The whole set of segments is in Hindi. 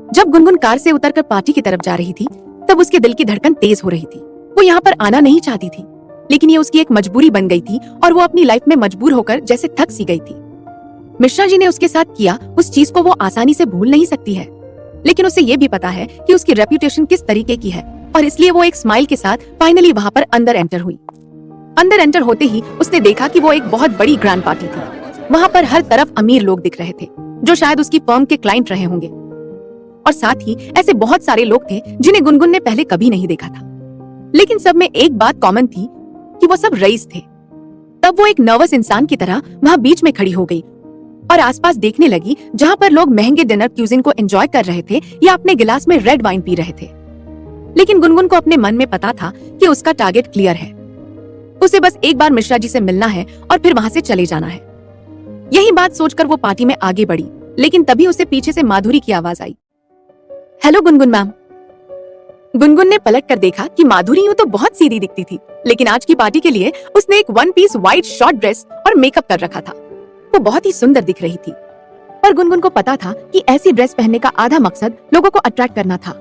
जब गुनगुन कार से उतरकर पार्टी की तरफ जा रही थी, तब उसके दिल की धड़कन तेज हो रही थी। वो यहाँ पर आना नहीं चाहती थी, लेकिन ये उसकी एक मजबूरी बन गई थी और वो अपनी लाइफ में मजबूर होकर जैसे थक सी गई थी। मिश्रा जी ने उसके साथ किया उस चीज को वो आसानी से भूल नहीं सकती है, लेकिन उसे ये भी पता है कि उसकी रेप्यूटेशन किस तरीके की है, और इसलिए वो एक स्माइल के साथ फाइनली वहाँ पर अंदर एंटर हुई। अंदर एंटर होते ही उसने देखा कि वो एक बहुत बड़ी ग्रैंड पार्टी थी। वहाँ पर हर तरफ अमीर लोग दिख रहे थे, जो शायद उसकी फर्म के क्लाइंट रहे होंगे, और साथ ही ऐसे बहुत सारे लोग थे जिन्हें गुनगुन ने पहले कभी नहीं देखा था। लेकिन सब में एक बात कॉमन थी कि वो सब रईस थे। तब वो एक नर्वस इंसान की तरह वहाँ बीच में खड़ी हो गई और आसपास देखने लगी, जहाँ पर लोग महंगे डिनर क्यूजिन को एंजॉय कर रहे थे या अपने गिलास में रेड वाइन पी रहे थे। लेकिन गुनगुन को अपने मन में पता था कि उसका टारगेट क्लियर है। उसे बस एक बार मिश्रा जी से मिलना है और फिर वहाँ से चले जाना है। यही बात सोचकर वो पार्टी में आगे बढ़ी, लेकिन तभी उसे पीछे से माधुरी की आवाज आई। Hello Gungun ma'am. गुनगुन ने पलट कर देखा कि माधुरी यूं तो बहुत सीधी दिखती थी, लेकिन आज की पार्टी के लिए उसने एक one piece white short dress और मेकअप कर रखा था। वो बहुत ही सुंदर दिख रही थी, पर गुनगुन को पता था कि ऐसी ड्रेस पहनने का आधा मकसद लोगों को अट्रैक्ट करना था,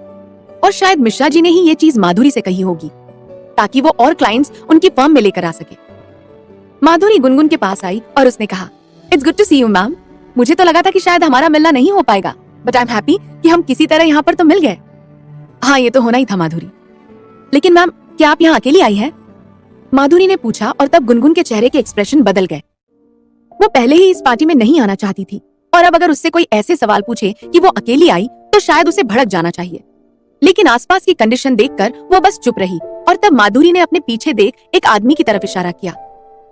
और शायद मिश्रा जी ने ही ये चीज माधुरी से कही होगी ताकि वो और क्लाइंट्स उनकी फर्म में लेकर आ सके। माधुरी गुनगुन के पास आई और उसने कहा, it's good to see you ma'am. मुझे तो लगा था कि शायद हमारा मिलना नहीं हो पाएगा, बट आई एम हैप्पी कि हम किसी तरह यहाँ पर तो मिल गए। हाँ, ये तो होना ही था माधुरी। लेकिन मैम, क्या आप यहाँ अकेली आई हैं? माधुरी ने पूछा, और तब गुनगुन के चेहरे के एक्सप्रेशन बदल गए। वो पहले ही इस पार्टी में नहीं आना चाहती थी, और अब अगर उससे कोई ऐसे सवाल पूछे कि वो अकेली आई तो शायद उसे भड़क जाना चाहिए। लेकिन आसपास की कंडीशन देखकर वो बस चुप रही, और तब माधुरी ने अपने पीछे देख एक आदमी की तरफ इशारा किया।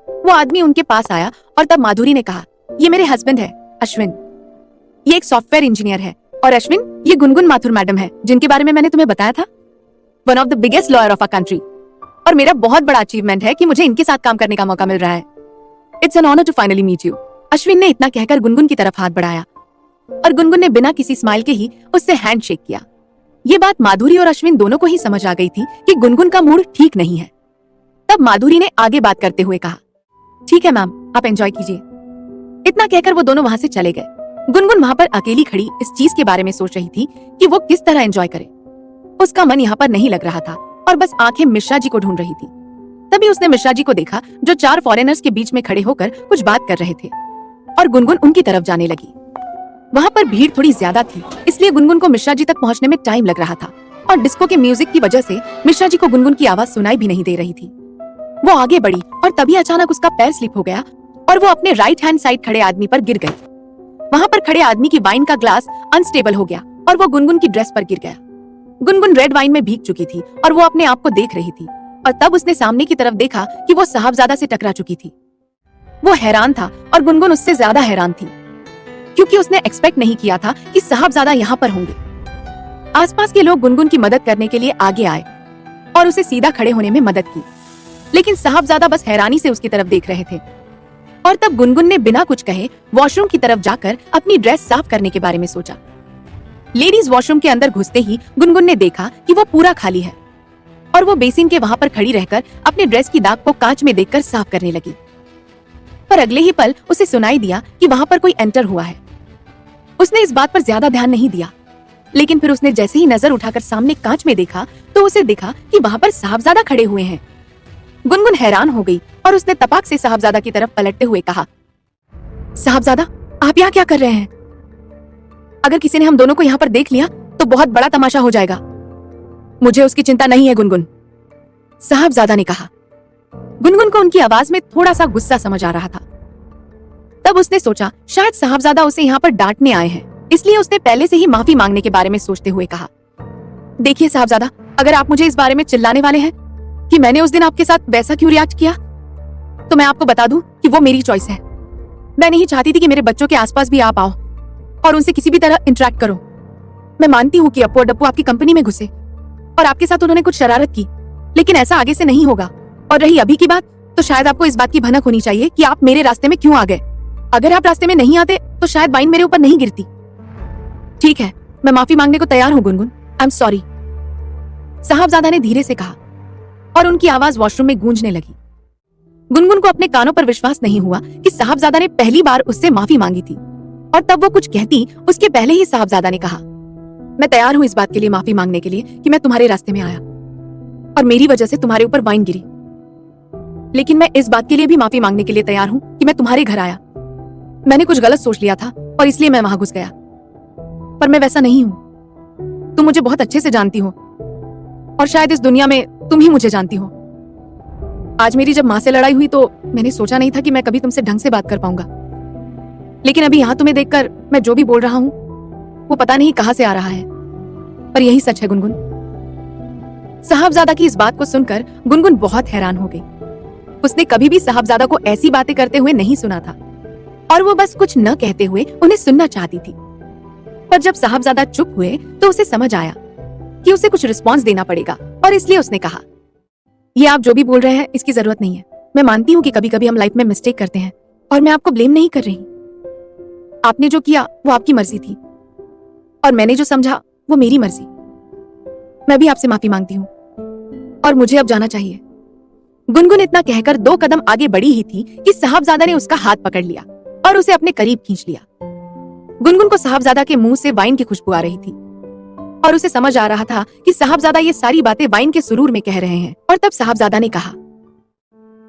वो आदमी उनके पास आया, और तब माधुरी ने कहा, ये मेरे हस्बैंड है, अश्विन। ये एक सॉफ्टवेयर इंजीनियर है, और अश्विन, ये गुनगुन माथुर मैडम है, जिनके बारे में मैंने तुम्हें बताया था। One of the biggest lawyer of a country, और मेरा बहुत बड़ा अचीवमेंट है कि मुझे इनके साथ काम करने का मौका मिल रहा है। It's an honour to finally meet you. Ashwin ने इतना कहकर गुनगुन की तरफ हाथ बढ़ाया, और गुनगुन ने बिना किसी स्माइल के ही उससे हैंडशेक किया। ये बात माधुरी और अश्विन दोनों को ही समझ आ गई थी कि गुनगुन का मूड ठीक नहीं है। तब माधुरी ने आगे बात करते हुए कहा, ठीक है मैम, आप एंजॉय कीजिए। इतना कहकर वो दोनों वहाँ से चले गए। गुनगुन वहाँ पर अकेली खड़ी इस चीज के बारे में सोच रही थी कि वो किस तरह एंजॉय करे। उसका मन यहाँ पर नहीं लग रहा था, और बस आंखें मिश्रा जी को ढूंढ रही थी। तभी उसने मिश्रा जी को देखा, जो 4 फॉरेनर्स के बीच में खड़े होकर कुछ बात कर रहे थे, और गुनगुन उनकी तरफ जाने लगी। वहाँ पर भीड़ थोड़ी ज्यादा थी, इसलिए गुनगुन को मिश्रा जी तक पहुँचने में टाइम लग रहा था, और डिस्को के म्यूजिक की वजह से मिश्रा जी को गुनगुन की आवाज सुनाई भी नहीं दे रही थी। वो आगे बढ़ी, और तभी अचानक उसका पैर स्लिप हो गया, और वो अपने राइट हैंड साइड खड़े आदमी पर गिर गई। वहाँ पर खड़े आदमी की वाइन का ग्लास अनस्टेबल हो गया, और वो गुनगुन की ड्रेस पर गिर गया। गुनगुन रेड वाइन में भीग चुकी थी, और वो अपने आप को देख रही थी, और तब उसने सामने की तरफ देखा कि वो साहबजादा से टकरा चुकी थी। वो हैरान था, और गुनगुन उससे ज्यादा हैरान थी, क्योंकि उसने एक्सपेक्ट नहीं किया था कि साहबजादा यहाँ पर होंगे। आसपास के लोग गुनगुन की मदद करने के लिए आगे आए और उसे सीधा खड़े होने में मदद की, लेकिन साहबजादा बस हैरानी से उसकी तरफ देख रहे थे। और तब गुनगुन ने बिना कुछ कहे वॉशरूम की तरफ जाकर अपनी ड्रेस साफ करने के बारे में सोचा। लेडीज वॉशरूम के अंदर घुसते ही गुनगुन ने देखा कि वो पूरा खाली है, और वो बेसिन के वहाँ पर खड़ी रहकर अपने ड्रेस की दाग को कांच में देखकर साफ करने लगी। पर अगले ही पल उसे सुनाई दिया कि वहाँ पर कोई एंटर हुआ है। उसने इस बात पर ज्यादा ध्यान नहीं दिया, लेकिन फिर उसने जैसे ही नजर उठाकर सामने कांच में देखा तो उसे दिखा कि वहाँ पर साहबजादा खड़े हुए हैं। गुनगुन हैरान हो गई, और उसने तपाक से साहबजादा की तरफ पलटते हुए कहा, साहबजादा, आप यहाँ क्या कर रहे हैं? अगर किसी ने हम दोनों को यहाँ पर देख लिया तो बहुत बड़ा तमाशा हो जाएगा। मुझे उसकी चिंता नहीं है गुनगुन, साहबजादा ने कहा। गुनगुन को उनकी आवाज में थोड़ा सा गुस्सा समझ आ रहा था। तब उसने सोचा शायद साहबजादा उसे यहाँ पर डांटने आए हैं, इसलिए उसने पहले से ही माफी मांगने के बारे में सोचते हुए कहा, देखिए साहबजादा, अगर आप मुझे इस बारे में चिल्लाने वाले हैं कि मैंने उस दिन आपके साथ वैसा क्यों रिएक्ट किया, तो मैं आपको बता दूं कि वो मेरी चॉइस है। मैं नहीं चाहती थी कि मेरे बच्चों के आसपास भी आप आओ और उनसे किसी भी तरह इंटरेक्ट करो। मैं मानती हूँ कि अप्पू और डप्पू आपकी कंपनी में घुसे और आपके साथ उन्होंने कुछ शरारत की, लेकिन ऐसा आगे से नहीं होगा। और रही अभी की बात, तो शायद आपको इस बात की भनक होनी चाहिए कि आप मेरे रास्ते में क्यों आ गए। अगर आप रास्ते में नहीं आते तो शायद वाइन मेरे ऊपर नहीं गिरती। ठीक है, मैं माफी मांगने को तैयार हूँ गुनगुन, आई एम सॉरी, साहबजादा ने धीरे से कहा, और उनकी आवाज वॉशरूम में गूंजने लगी। गुनगुन को अपने कानों पर विश्वास नहीं हुआ कि साहबजादा ने पहली बार उससे माफी मांगी थी, और तब वो कुछ कहती उसके पहले ही साहबजादा ने कहा, मैं तैयार हूं इस बात के लिए माफी मांगने के लिए कि मैं तुम्हारे रास्ते में आया और मेरी वजह से तुम्हारे ऊपर वाइन गिरी। लेकिन मैं इस बात के लिए भी माफी मांगने के लिए तैयार हूं कि मैं तुम्हारे घर आया। मैंने कुछ गलत सोच लिया था और इसलिए मैं वहां घुस गया, पर मैं वैसा नहीं हूं। तुम मुझे बहुत अच्छे से जानती हो और शायद इस दुनिया में तुम ही मुझे जानती हो। आज मेरी जब मां से लड़ाई हुई तो मैंने सोचा नहीं था कि मैं कभी तुमसे ढंग से बात कर पाऊंगा, लेकिन अभी यहां तुम्हें देखकर मैं जो भी बोल रहा हूं वो पता नहीं कहां से आ रहा है, पर यही सच है गुनगुन। साहबजादा की इस बात को सुनकर गुनगुन बहुत हैरान हो गई। उसने कभी भी साहबजादा को ऐसी बातें करते हुए नहीं सुना था और वो बस कुछ न कहते हुए उन्हें सुनना चाहती थी। पर जब साहबजादा चुप हुए तो उसे समझ आया कि उसे कुछ रिस्पॉन्स देना पड़ेगा और इसलिए उसने कहा, ये आप जो भी बोल रहे हैं इसकी जरूरत नहीं है। मैं मानती हूँ कि कभी कभी हम लाइफ में मिस्टेक करते हैं और मैं आपको ब्लेम नहीं कर रही। आपने जो किया वो आपकी मर्जी थी और मैंने जो समझा वो मेरी मर्जी। मैं भी आपसे माफी मांगती हूँ और मुझे अब जाना चाहिए। गुनगुन इतना कहकर 2 कदम आगे बढ़ी ही थी कि साहबजादा ने उसका हाथ पकड़ लिया और उसे अपने करीब खींच लिया। गुनगुन को साहबजादा के मुंह से वाइन की खुशबू आ रही थी और उसे समझ आ रहा था कि साहबजादा ये सारी बातें वाइन के सुरूर में कह रहे हैं। और तब साहबजादा ने कहा,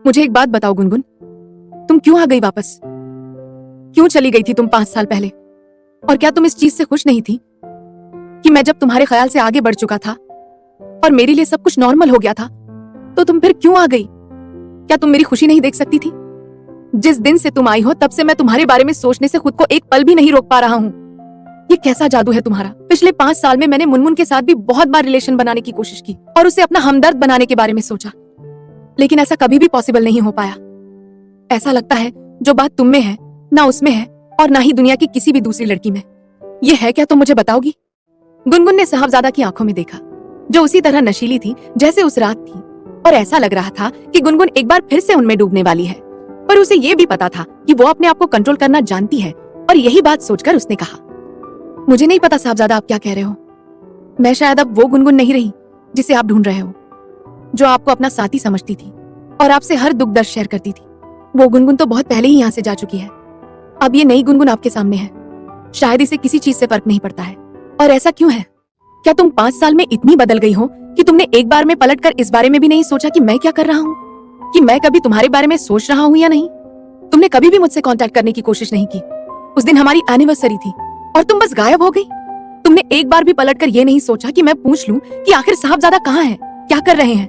मुझे एक बात बताओ गुनगुन, तुम क्यों आ गई वापस? क्यों चली गई थी तुम 5 साल पहले? और क्या तुम इस चीज से खुश नहीं थी कि मैं जब तुम्हारे ख्याल से आगे बढ़ चुका था और मेरे लिए सब कुछ नॉर्मल हो गया था तो तुम फिर क्यों आ गई? क्या तुम मेरी खुशी नहीं देख सकती थी? जिस दिन से तुम आई हो तब से मैं तुम्हारे बारे में सोचने से खुद को एक पल भी नहीं रोक पा रहा हूँ। ये कैसा जादू है तुम्हारा? पिछले 5 साल में मैंने मुनमुन के साथ भी बहुत बार रिलेशन बनाने की कोशिश की और उसे अपना हमदर्द बनाने के बारे में सोचा, लेकिन ऐसा कभी भी पॉसिबल नहीं हो पाया। ऐसा लगता है जो बात तुम में है ना उसमें है और ना ही दुनिया की किसी भी दूसरी लड़की में। ये है क्या, तुम मुझे बताओगी? गुनगुन ने साहबजादा की आंखों में देखा जो उसी तरह नशीली थी जैसे उस रात थी और ऐसा लग रहा था कि गुनगुन एक बार फिर से उनमें डूबने वाली है। पर उसे ये भी पता था कि वो अपने आप को कंट्रोल करना जानती है और यही बात सोचकर उसने कहा, मुझे नहीं पता साहबजादा आप क्या कह रहे हो। मैं शायद अब वो गुनगुन नहीं रही जिसे आप ढूंढ रहे हो, जो आपको अपना साथी समझती थी और आपसे हर दुख दर्द शेयर करती थी। वो गुनगुन तो बहुत पहले ही यहाँ से जा चुकी है। अब ये नई गुनगुन आपके सामने है। शायद इसे किसी चीज से फर्क नहीं पड़ता है। और ऐसा क्यों है? क्या तुम 5 साल में इतनी बदल गई हो कि तुमने एक बार में पलटकर इस बारे में भी नहीं सोचा कि मैं क्या कर रहा हूँ, कि मैं कभी तुम्हारे बारे में सोच रहा हूँ या नहीं? तुमने कभी भी मुझसे कांटेक्ट करने की कोशिश नहीं की। उस दिन हमारी एनिवर्सरी थी और तुम बस गायब हो गई। तुमने एक बार भी पलटकर ये नहीं सोचा कि मैं पूछ लूं कि आखिर साहबजादा कहाँ हैं, क्या कर रहे हैं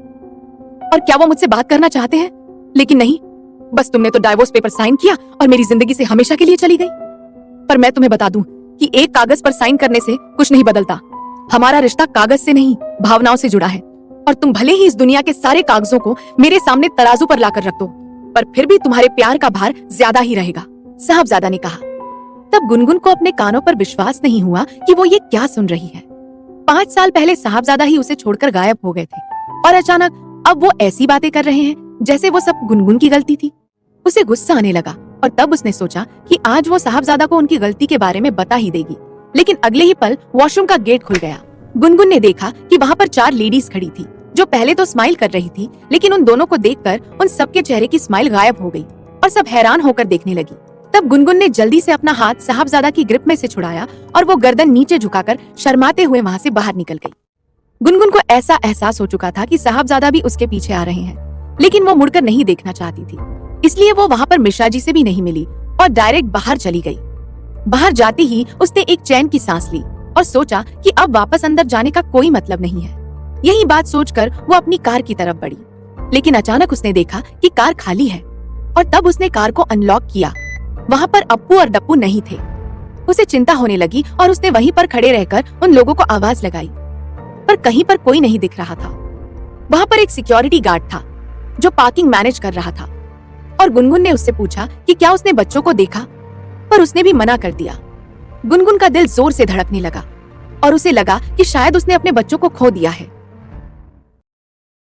और क्या वो मुझसे बात करना चाहते हैं? लेकिन नहीं, बस तुमने तो डाइवोर्स पेपर साइन किया और मेरी जिंदगी से हमेशा के लिए चली गई। पर मैं तुम्हें बता दूं कि एक कागज पर साइन करने से कुछ नहीं बदलता। हमारा रिश्ता कागज से नहीं भावनाओं से जुड़ा है और तुम भले ही इस दुनिया के सारे कागजों को मेरे सामने तराजू पर लाकर रख दो, पर फिर भी तुम्हारे प्यार का भार ज्यादा ही रहेगा, साहबजादा ने कहा। तब गुनगुन को अपने कानों पर विश्वास नहीं हुआ कि वो ये क्या सुन रही है। 5 साल पहले साहबजादा ही उसे छोड़कर गायब हो गए थे और अचानक अब वो ऐसी बातें कर रहे हैं जैसे वो सब गुनगुन की गलती थी। उसे गुस्सा आने लगा और तब उसने सोचा कि आज वो साहबजादा को उनकी गलती के बारे में बता ही देगी। लेकिन अगले ही पल वॉशरूम का गेट खुल गया। गुनगुन ने देखा कि वहाँ पर 4 लेडीज खड़ी थी जो पहले तो स्माइल कर रही थी, लेकिन उन दोनों को देखकर उन सबके चेहरे की स्माइल गायब हो गई और सब हैरान होकर देखने लगी। तब गुनगुन ने जल्दी से अपना हाथ साहबजादा की ग्रिप में से छुड़ाया और वो गर्दन नीचे झुकाकर शर्माते हुए वहाँ से बाहर निकल गई। गुनगुन को ऐसा एहसास हो चुका था कि साहबजादा भी उसके पीछे आ रहे हैं, लेकिन वो मुड़कर नहीं देखना चाहती थी, इसलिए वो वहाँ पर मिश्रा जी से भी नहीं मिली और डायरेक्ट बाहर चली गई। बाहर जाते ही उसने एक चैन की सांस ली और सोचा कि अब वापस अंदर जाने का कोई मतलब नहीं है। यही बात सोचकर वो अपनी कार की तरफ बढ़ी, लेकिन अचानक उसने देखा कि कार खाली है और तब उसने कार को अनलॉक किया। वहाँ पर अप्पू और डप्पू नहीं थे। उसे चिंता होने लगी और उसने वहीं पर खड़े रहकर उन लोगों को आवाज लगाई, पर कहीं पर कोई नहीं दिख रहा था। वहाँ पर एक सिक्योरिटी गार्ड था जो पार्किंग मैनेज कर रहा था और गुनगुन ने उससे पूछा कि क्या उसने बच्चों को देखा, पर उसने भी मना कर दिया। गुनगुन का दिल जोर से धड़कने लगा और उसे लगा कि शायद उसने अपने बच्चों को खो दिया है।